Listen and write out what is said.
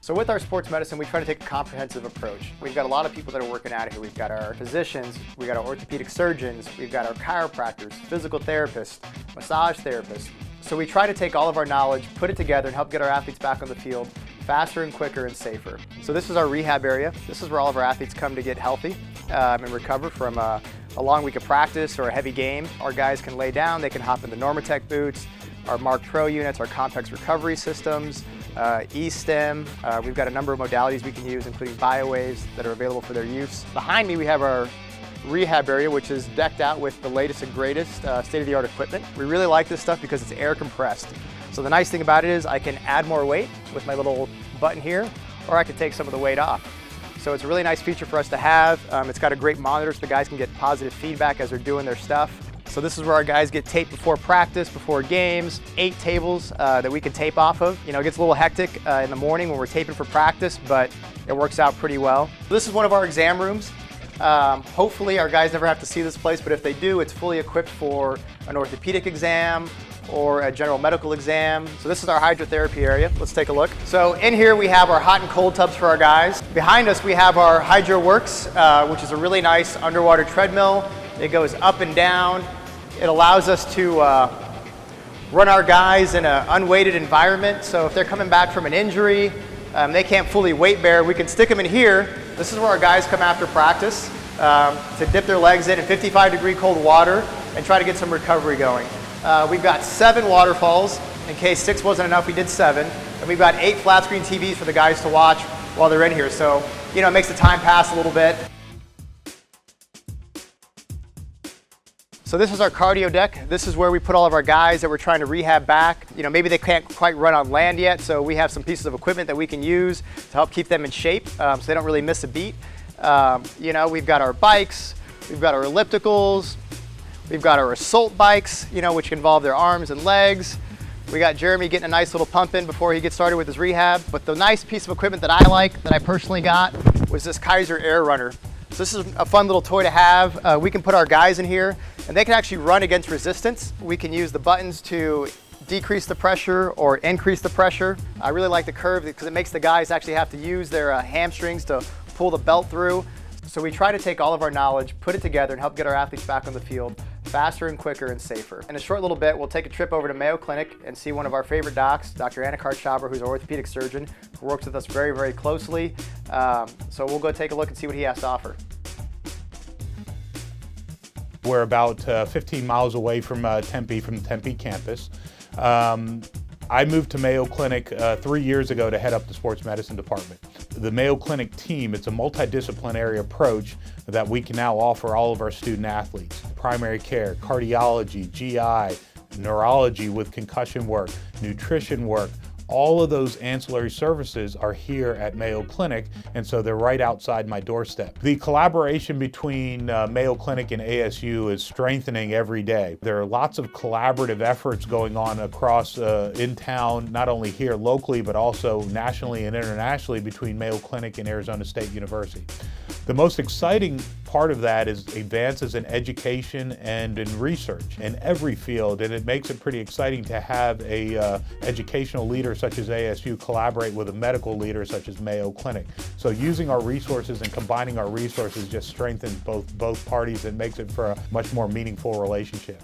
So with our sports medicine, we try to take a comprehensive approach. We've got a lot of people that are working out here. We've got our physicians, we've got our orthopedic surgeons, we've got our chiropractors, physical therapists, massage therapists. So we try to take all of our knowledge, put it together, and help get our athletes back on the field faster and quicker and safer. So this is our rehab area. This is where all of our athletes come to get healthy and recover from a long week of practice or a heavy game. Our guys can lay down, they can hop into Normatec boots, our Mark Pro units, our complex recovery systems, E-stem. We've got a number of modalities we can use, including biowaves that are available for their use. Behind me we have our rehab area, which is decked out with the latest and greatest state-of-the-art equipment. We really like this stuff because it's air compressed. So the nice thing about it is I can add more weight with my little button here, or I can take some of the weight off. So it's a really nice feature for us to have. It's got a great monitor so the guys can get positive feedback as they're doing their stuff. So this is where our guys get taped before practice, before games, 8 tables that we can tape off of. You know, it gets a little hectic in the morning when we're taping for practice, but it works out pretty well. This is one of our exam rooms. Hopefully our guys never have to see this place, but if they do, it's fully equipped for an orthopedic exam or a general medical exam. So this is our hydrotherapy area. Let's take a look. So in here we have our hot and cold tubs for our guys. Behind us we have our HydroWorks, which is a really nice underwater treadmill. It goes up and down. It allows us to run our guys in an unweighted environment. So if they're coming back from an injury, they can't fully weight bear, we can stick them in here. This is where our guys come after practice to dip their legs in 55-degree cold water and try to get some recovery going. We've got 7 waterfalls. In case 6 wasn't enough, we did 7. And we've got 8 flat screen TVs for the guys to watch while they're in here. So, you know, it makes the time pass a little bit. So this is our cardio deck. This is where we put all of our guys that we're trying to rehab back. You know, maybe they can't quite run on land yet, so we have some pieces of equipment that we can use to help keep them in shape so they don't really miss a beat. You know, we've got our bikes, we've got our ellipticals, we've got our assault bikes, you know, which involve their arms and legs. We got Jeremy getting a nice little pump in before he gets started with his rehab. But the nice piece of equipment that I like, that I personally got, was this Kaiser Air Runner. So this is a fun little toy to have. We can put our guys in here and they can actually run against resistance. We can use the buttons to decrease the pressure or increase the pressure. I really like the curve because it makes the guys actually have to use their hamstrings to pull the belt through. So we try to take all of our knowledge, put it together, and help get our athletes back on the field faster and quicker and safer. In a short little bit, we'll take a trip over to Mayo Clinic and see one of our favorite docs, Dr. Anna Kartschaber, who's an orthopedic surgeon, who works with us very, very closely. So we'll go take a look and see what he has to offer. We're about 15 miles away from Tempe, from the Tempe campus. I moved to Mayo Clinic 3 years ago to head up the sports medicine department. The Mayo Clinic team, it's a multidisciplinary approach that we can now offer all of our student athletes. Primary care, cardiology, GI, neurology with concussion work, nutrition work, all of those ancillary services are here at Mayo Clinic, and so they're right outside my doorstep. The collaboration between Mayo Clinic and ASU is strengthening every day. There are lots of collaborative efforts going on across in town, not only here locally, but also nationally and internationally between Mayo Clinic and Arizona State University. The most exciting part of that is advances in education and in research in every field, and it makes it pretty exciting to have a educational leader such as ASU collaborate with a medical leader such as Mayo Clinic. So using our resources and combining our resources just strengthens both parties and makes it for a much more meaningful relationship.